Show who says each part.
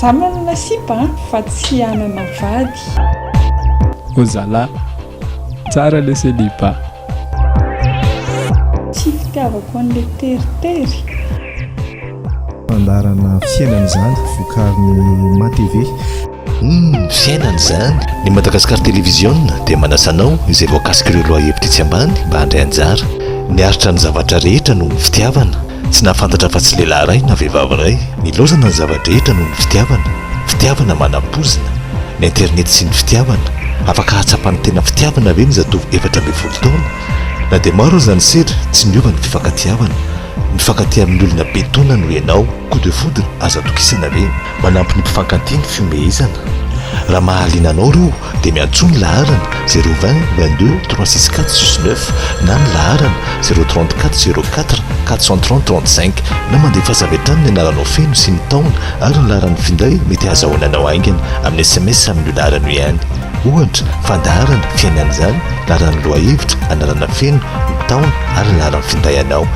Speaker 1: Za manana sipa fa tsy anana vady.
Speaker 2: Ozala tsara le selipa.
Speaker 1: Tsy fitiavako an'le teritery.
Speaker 3: Fandarana fiainan'izany vokarin'ny MATV.
Speaker 4: Fiainana izany ny Madagasikara Télévision dia manasanao izay voakasika ireo loahevitra etsy ambany mba handray anjara. Niaritra ny zavatra rehetra noho ny fitiavana, tsy nahafantatra fa tsy lehilahy iray na vehivavy iray. Ny laozana ny zavatra rehetra noho ny fitiavana. Fitiavana manam-pozina, ny internet sy ny fitiavana. Afaka hatsapany tena fitiavana ve ny zatovo 14 taona? Na dia maro izany sery tsy niova ny fifankatiavana. Mifankatia amin'ny olona betona no ianao, coup de foudre azo atokisana ve? Manampy ny mpifankatia ny fihomehizana. Raha mahaliana anao ireo dia miantsony laharana 020 22 364 69 na ny laharana 034 04 430 35 na mandefa zavatra ny anaranao feno sy ny taona ary ny laharan'ny finday mety ahazahoananao aingana amin'ny SMS amin'ny laharana ihany. Ohatra, fandaharana fiainana izany, laharan'ny loahevitra, anarana feno, ny taona ary ny laharan'ny finday anao.